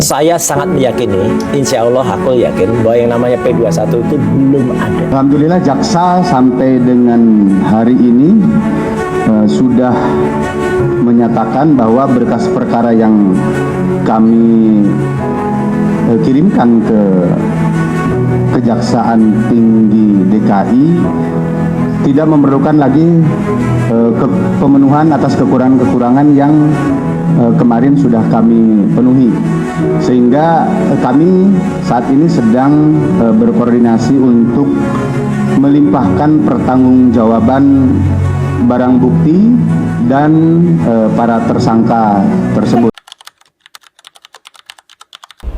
Saya sangat meyakini, insya Allah aku yakin bahwa yang namanya P21 itu belum ada. Alhamdulillah jaksa sampai dengan hari ini sudah menyatakan bahwa berkas perkara yang kami kirimkan ke Kejaksaan Tinggi DKI tidak memerlukan lagi pemenuhan atas kekurangan-kekurangan yang kemarin sudah kami penuhi, sehingga kami saat ini sedang berkoordinasi untuk melimpahkan pertanggungjawaban barang bukti dan para tersangka tersebut.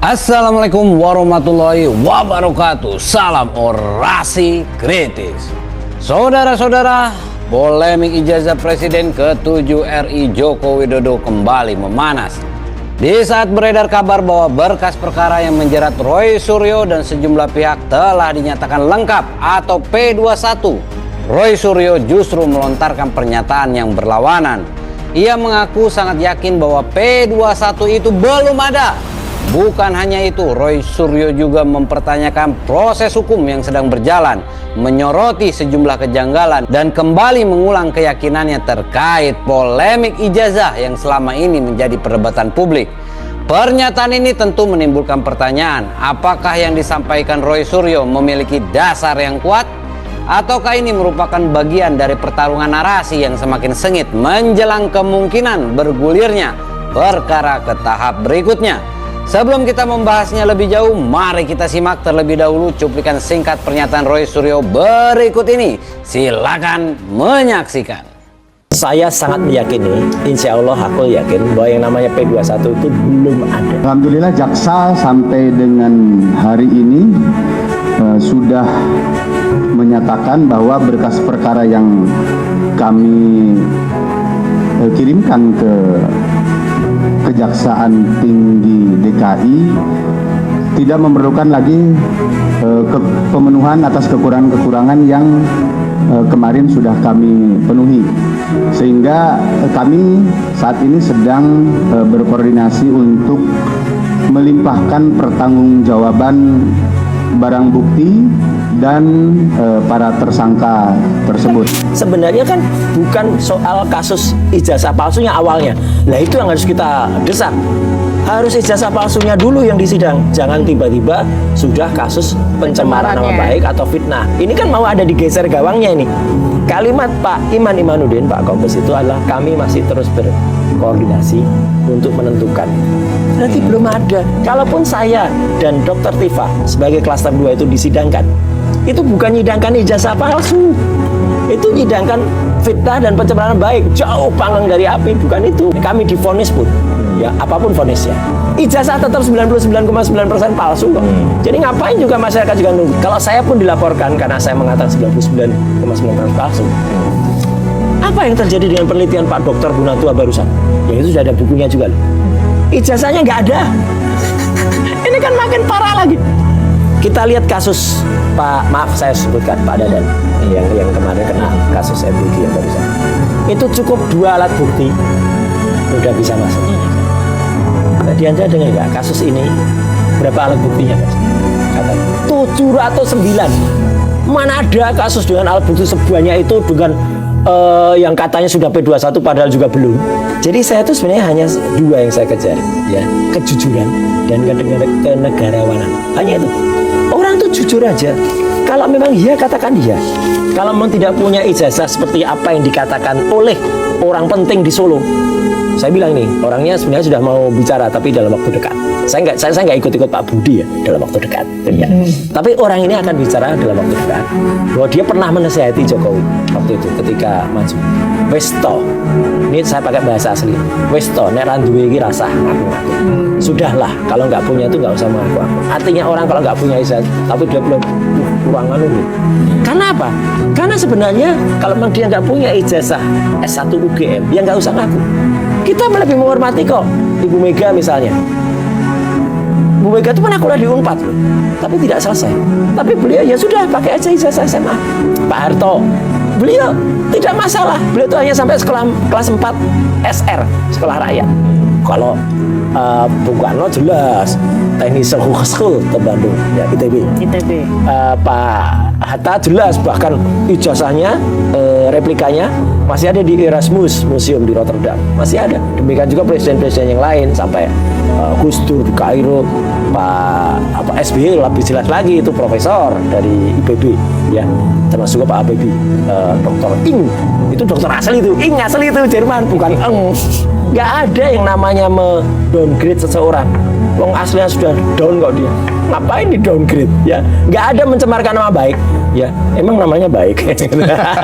Assalamualaikum warahmatullahi wabarakatuh. Salam orasi kritis. Saudara-saudara, polemik ijazah Presiden ke-7 RI Joko Widodo kembali memanas. Di saat beredar kabar bahwa berkas perkara yang menjerat Roy Suryo dan sejumlah pihak telah dinyatakan lengkap atau P21, Roy Suryo justru melontarkan pernyataan yang berlawanan. Ia mengaku sangat yakin bahwa P21 itu belum ada. Bukan hanya itu, Roy Suryo juga mempertanyakan proses hukum yang sedang berjalan, menyoroti sejumlah kejanggalan, dan kembali mengulang keyakinannya terkait polemik ijazah yang selama ini menjadi perdebatan publik. Pernyataan ini tentu menimbulkan pertanyaan, apakah yang disampaikan Roy Suryo memiliki dasar yang kuat? Ataukah ini merupakan bagian dari pertarungan narasi yang semakin sengit menjelang kemungkinan bergulirnya perkara ke tahap berikutnya? Sebelum kita membahasnya lebih jauh, mari kita simak terlebih dahulu cuplikan singkat pernyataan Roy Suryo berikut ini. Silakan menyaksikan. Saya sangat meyakini, insya Allah aku yakin bahwa yang namanya P21 itu belum ada. Alhamdulillah jaksa sampai dengan hari ini sudah menyatakan bahwa berkas perkara yang kami kirimkan ke Kejaksaan Tinggi DKI tidak memerlukan lagi pemenuhan atas kekurangan-kekurangan yang kemarin sudah kami penuhi, sehingga kami saat ini sedang berkoordinasi untuk melimpahkan pertanggungjawaban barang bukti dan para tersangka tersebut. Sebenarnya kan bukan soal kasus ijazah palsunya awalnya. Nah itu yang harus kita desak. Harus ijazah palsunya dulu yang disidang. Jangan tiba-tiba sudah kasus pencemaran nama baik atau fitnah. Ini kan mau ada digeser gawangnya ini. Kalimat Pak Iman Imanuddin, Pak Kombes itu adalah kami masih terus berkoordinasi untuk menentukan. Berarti belum ada. Kalaupun saya dan Dr. Tifa sebagai klaster 2 itu disidangkan, itu bukan nyidangkan ijazah palsu, itu nyidangkan fitnah dan pencemaran baik. Jauh panggang dari api, bukan itu. Kami divonis pun, ya apapun vonisnya, ijazah tetap 99,9% palsu kok. Jadi ngapain juga masyarakat juga nunggu. Kalau saya pun dilaporkan karena saya mengatakan 99,9% palsu. Apa yang terjadi dengan penelitian Pak Dr. Bunatua barusan? Ya itu sudah ada bukunya juga loh. Ijazahnya nggak ada. Ini kan makin parah lagi. Kita lihat kasus Pak, maaf saya sebutkan Pak Dadan yang kemarin kena kasus MBG yang barusan. Itu cukup 2 alat bukti udah bisa masuk. Tadi Anda dengar nggak kasus ini berapa alat buktinya guys? Katanya 709. Mana ada kasus dengan alat bukti sebanyak itu dengan yang katanya sudah P21 padahal juga belum. Jadi saya tuh sebenarnya hanya 2 yang saya kejar, ya, kejujuran dan kenegarawanan. Hanya itu. Orang tuh jujur aja. Kalau memang iya katakan iya. Kalau memang tidak punya ijazah seperti apa yang dikatakan oleh orang penting di Solo, saya bilang nih orangnya sebenarnya sudah mau bicara tapi dalam waktu dekat. Saya nggak ikut-ikut Pak Budi ya dalam waktu dekat. Ya. Tapi orang ini akan bicara dalam waktu dekat bahwa dia pernah menasihati Jokowi waktu itu ketika maju. Westo, ini saya pakai bahasa asli. Westo, nek randuwe iki rasah ngaku-ngaku. Sudahlah, kalau nggak punya itu nggak usah mengaku-ngaku. Artinya orang kalau nggak punya ijazah, tapi dia belum ruangan dulu. Karena apa? Karena sebenarnya kalau memang dia nggak punya ijazah S1 UGM, ya nggak usah ngaku. Kita lebih menghormati kok Ibu Mega misalnya. Bu Mega itu pernah kuliah di Unpad loh, tapi tidak selesai. Tapi beliau ya sudah pakai aja ijazah SMA. Pak Harto, beliau tidak masalah. Beliau itu hanya sampai kelas 4 SR, sekolah rakyat. Kalau Bung Karno jelas, Technische Hochschule di Bandung, ya ITB. Pak Hatta jelas, bahkan ijazahnya, replikanya masih ada di Erasmus Museum di Rotterdam, masih ada. Demikian juga presiden-presiden yang lain sampai Gus Dur di Kairo, Pak SBY lebih jelas lagi itu profesor dari IPB, ya, termasuk juga Pak Habibie, Dr. Ing, itu dokter asli itu, Ing asli itu Jerman, bukan Eng. Nggak ada yang namanya downgrade seseorang. Wong aslinya sudah down kok dia. Ngapain di downgrade? Ya, nggak ada mencemarkan nama baik. Ya, emang namanya baik.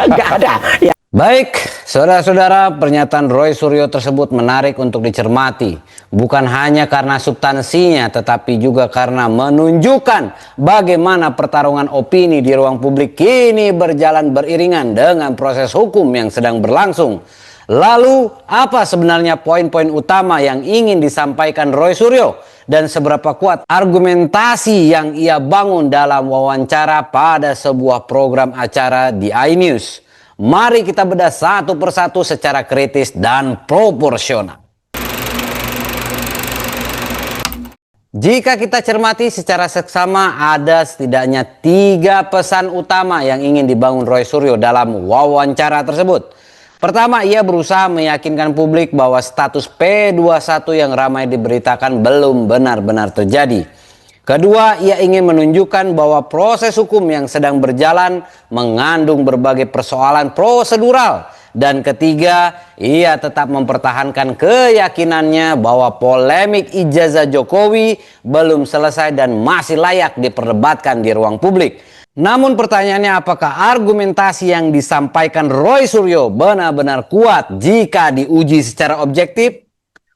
Nggak ada. Ya. Baik, saudara-saudara, pernyataan Roy Suryo tersebut menarik untuk dicermati. Bukan hanya karena substansinya, tetapi juga karena menunjukkan bagaimana pertarungan opini di ruang publik kini berjalan beriringan dengan proses hukum yang sedang berlangsung. Lalu, apa sebenarnya poin-poin utama yang ingin disampaikan Roy Suryo? Dan seberapa kuat argumentasi yang ia bangun dalam wawancara pada sebuah program acara di iNews? Mari kita bedah satu persatu secara kritis dan proporsional. Jika kita cermati secara seksama, ada setidaknya 3 pesan utama yang ingin dibangun Roy Suryo dalam wawancara tersebut. Pertama, ia berusaha meyakinkan publik bahwa status P21 yang ramai diberitakan belum benar-benar terjadi. Kedua, ia ingin menunjukkan bahwa proses hukum yang sedang berjalan mengandung berbagai persoalan prosedural. Dan ketiga, ia tetap mempertahankan keyakinannya bahwa polemik ijazah Jokowi belum selesai dan masih layak diperdebatkan di ruang publik. Namun pertanyaannya, apakah argumentasi yang disampaikan Roy Suryo benar-benar kuat jika diuji secara objektif?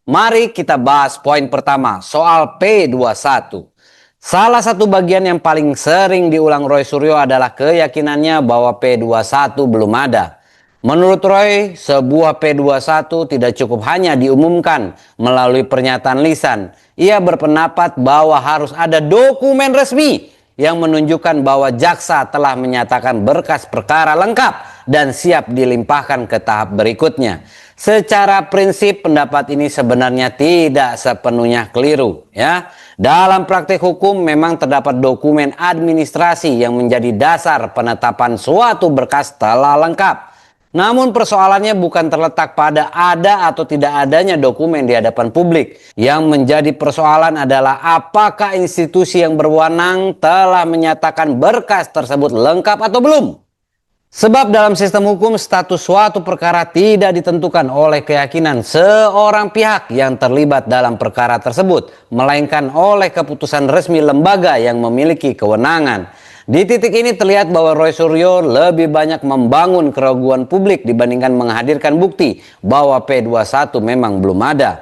Mari kita bahas poin pertama, soal P21. Salah satu bagian yang paling sering diulang Roy Suryo adalah keyakinannya bahwa P21 belum ada. Menurut Roy, sebuah P21 tidak cukup hanya diumumkan melalui pernyataan lisan. Ia berpendapat bahwa harus ada dokumen resmi yang menunjukkan bahwa jaksa telah menyatakan berkas perkara lengkap dan siap dilimpahkan ke tahap berikutnya. Secara prinsip pendapat ini sebenarnya tidak sepenuhnya keliru, ya. Dalam praktik hukum memang terdapat dokumen administrasi yang menjadi dasar penetapan suatu berkas telah lengkap. Namun persoalannya bukan terletak pada ada atau tidak adanya dokumen di hadapan publik. Yang menjadi persoalan adalah apakah institusi yang berwenang telah menyatakan berkas tersebut lengkap atau belum. Sebab dalam sistem hukum status suatu perkara tidak ditentukan oleh keyakinan seorang pihak yang terlibat dalam perkara tersebut, melainkan oleh keputusan resmi lembaga yang memiliki kewenangan. Di titik ini terlihat bahwa Roy Suryo lebih banyak membangun keraguan publik dibandingkan menghadirkan bukti bahwa P21 memang belum ada.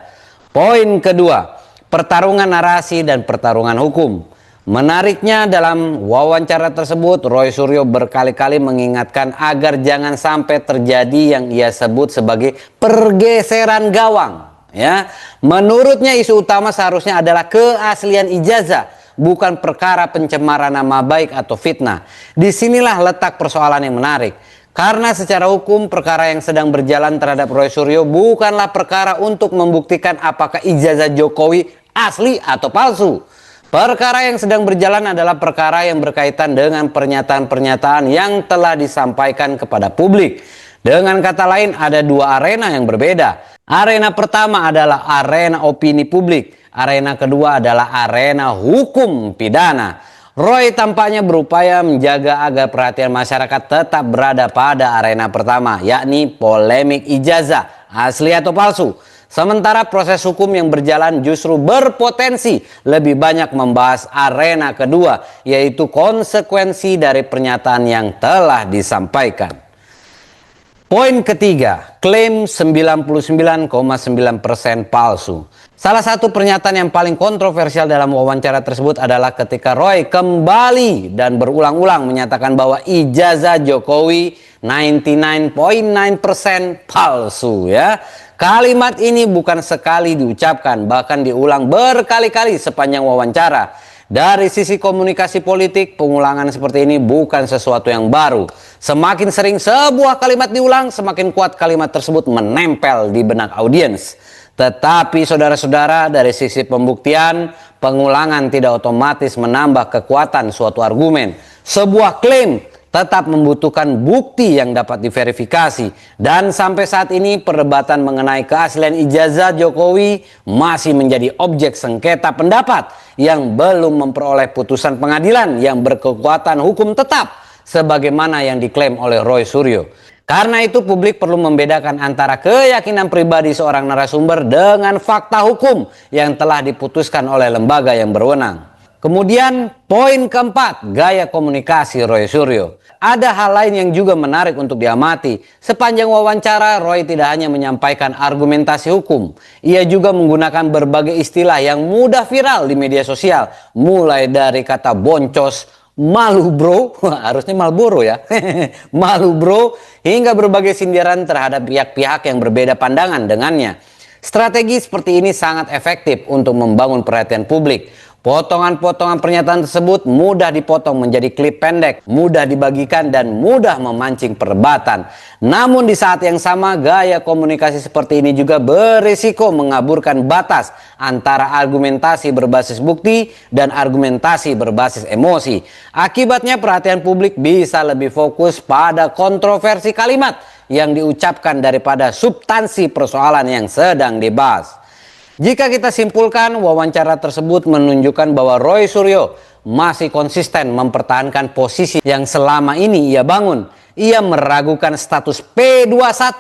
Poin kedua, pertarungan narasi dan pertarungan hukum. Menariknya dalam wawancara tersebut, Roy Suryo berkali-kali mengingatkan agar jangan sampai terjadi yang ia sebut sebagai pergeseran gawang. Ya, menurutnya isu utama seharusnya adalah keaslian ijazah, bukan perkara pencemaran nama baik atau fitnah. Disinilah letak persoalan yang menarik. Karena secara hukum perkara yang sedang berjalan terhadap Roy Suryo bukanlah perkara untuk membuktikan apakah ijazah Jokowi asli atau palsu. Perkara yang sedang berjalan adalah perkara yang berkaitan dengan pernyataan-pernyataan yang telah disampaikan kepada publik. Dengan kata lain, ada 2 arena yang berbeda. Arena pertama adalah arena opini publik. Arena kedua adalah arena hukum pidana. Roy tampaknya berupaya menjaga agar perhatian masyarakat tetap berada pada arena pertama, yakni polemik ijazah, asli atau palsu. Sementara proses hukum yang berjalan justru berpotensi lebih banyak membahas arena kedua, yaitu konsekuensi dari pernyataan yang telah disampaikan. Poin ketiga, klaim 99,9% palsu. Salah satu pernyataan yang paling kontroversial dalam wawancara tersebut adalah ketika Roy kembali dan berulang-ulang menyatakan bahwa ijazah Jokowi 99,9% palsu, ya. Kalimat ini bukan sekali diucapkan, bahkan diulang berkali-kali sepanjang wawancara. Dari sisi komunikasi politik, pengulangan seperti ini bukan sesuatu yang baru. Semakin sering sebuah kalimat diulang, semakin kuat kalimat tersebut menempel di benak audiens. Tetapi saudara-saudara, dari sisi pembuktian, pengulangan tidak otomatis menambah kekuatan suatu argumen. Sebuah klaim tetap membutuhkan bukti yang dapat diverifikasi. Dan sampai saat ini perdebatan mengenai keaslian ijazah Jokowi masih menjadi objek sengketa pendapat yang belum memperoleh putusan pengadilan yang berkekuatan hukum tetap sebagaimana yang diklaim oleh Roy Suryo. Karena itu publik perlu membedakan antara keyakinan pribadi seorang narasumber dengan fakta hukum yang telah diputuskan oleh lembaga yang berwenang. Kemudian poin keempat, gaya komunikasi Roy Suryo. Ada hal lain yang juga menarik untuk diamati. Sepanjang wawancara, Roy tidak hanya menyampaikan argumentasi hukum. Ia juga menggunakan berbagai istilah yang mudah viral di media sosial. Mulai dari kata boncos, malu bro, harusnya Malboro ya, malu bro, hingga berbagai sindiran terhadap pihak-pihak yang berbeda pandangan dengannya. Strategi seperti ini sangat efektif untuk membangun perhatian publik. Potongan-potongan pernyataan tersebut mudah dipotong menjadi klip pendek, mudah dibagikan dan mudah memancing perdebatan. Namun di saat yang sama, gaya komunikasi seperti ini juga berisiko mengaburkan batas antara argumentasi berbasis bukti dan argumentasi berbasis emosi. Akibatnya perhatian publik bisa lebih fokus pada kontroversi kalimat yang diucapkan daripada substansi persoalan yang sedang dibahas. Jika kita simpulkan, wawancara tersebut menunjukkan bahwa Roy Suryo masih konsisten mempertahankan posisi yang selama ini ia bangun. Ia meragukan status P21.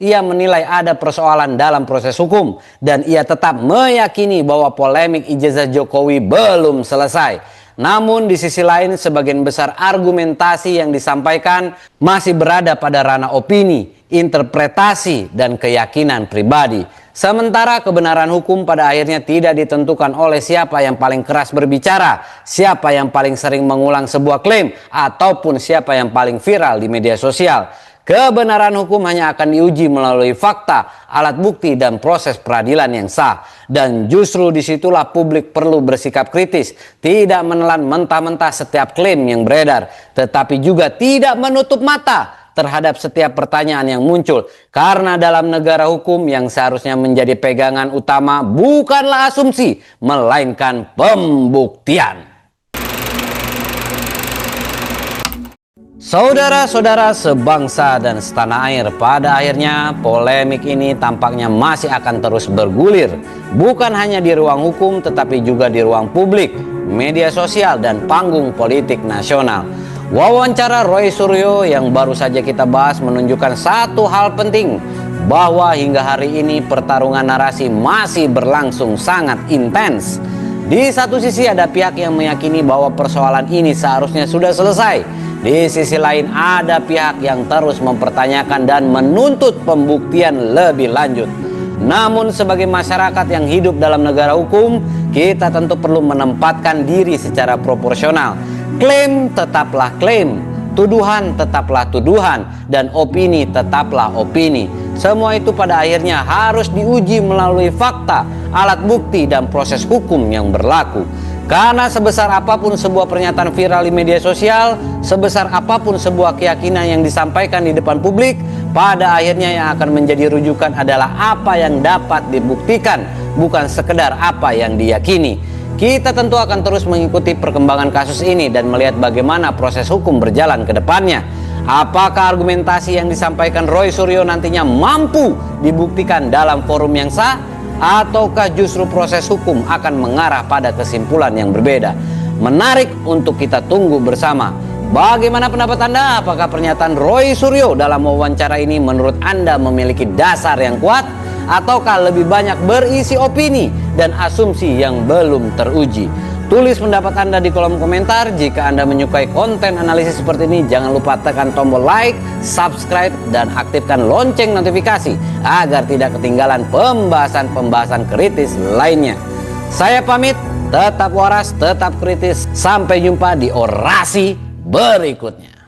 Ia menilai ada persoalan dalam proses hukum. Dan ia tetap meyakini bahwa polemik ijazah Jokowi belum selesai. Namun di sisi lain, sebagian besar argumentasi yang disampaikan masih berada pada ranah opini, interpretasi, dan keyakinan pribadi. Sementara kebenaran hukum pada akhirnya tidak ditentukan oleh siapa yang paling keras berbicara, siapa yang paling sering mengulang sebuah klaim, ataupun siapa yang paling viral di media sosial. Kebenaran hukum hanya akan diuji melalui fakta, alat bukti, dan proses peradilan yang sah. Dan justru disitulah publik perlu bersikap kritis, tidak menelan mentah-mentah setiap klaim yang beredar, tetapi juga tidak menutup mata terhadap setiap pertanyaan yang muncul. Karena dalam negara hukum yang seharusnya menjadi pegangan utama bukanlah asumsi, melainkan pembuktian. Saudara-saudara sebangsa dan setanah air, pada akhirnya polemik ini tampaknya masih akan terus bergulir. Bukan hanya di ruang hukum, tetapi juga di ruang publik, media sosial, dan panggung politik nasional. Wawancara Roy Suryo yang baru saja kita bahas menunjukkan satu hal penting, bahwa hingga hari ini pertarungan narasi masih berlangsung sangat intens. Di satu sisi ada pihak yang meyakini bahwa persoalan ini seharusnya sudah selesai. Di sisi lain ada pihak yang terus mempertanyakan dan menuntut pembuktian lebih lanjut. Namun sebagai masyarakat yang hidup dalam negara hukum, kita tentu perlu menempatkan diri secara proporsional. Klaim tetaplah klaim, tuduhan tetaplah tuduhan, dan opini tetaplah opini. Semua itu pada akhirnya harus diuji melalui fakta, alat bukti, dan proses hukum yang berlaku. Karena sebesar apapun sebuah pernyataan viral di media sosial, sebesar apapun sebuah keyakinan yang disampaikan di depan publik, pada akhirnya yang akan menjadi rujukan adalah apa yang dapat dibuktikan, bukan sekedar apa yang diyakini. Kita tentu akan terus mengikuti perkembangan kasus ini dan melihat bagaimana proses hukum berjalan ke depannya. Apakah argumentasi yang disampaikan Roy Suryo nantinya mampu dibuktikan dalam forum yang sah? Ataukah justru proses hukum akan mengarah pada kesimpulan yang berbeda? Menarik untuk kita tunggu bersama. Bagaimana pendapat Anda? Apakah pernyataan Roy Suryo dalam wawancara ini menurut Anda memiliki dasar yang kuat? Ataukah lebih banyak berisi opini dan asumsi yang belum teruji? Tulis pendapat Anda di kolom komentar. Jika Anda menyukai konten analisis seperti ini, jangan lupa tekan tombol like, subscribe, dan aktifkan lonceng notifikasi agar tidak ketinggalan pembahasan-pembahasan kritis lainnya. Saya pamit, tetap waras, tetap kritis. Sampai jumpa di orasi berikutnya.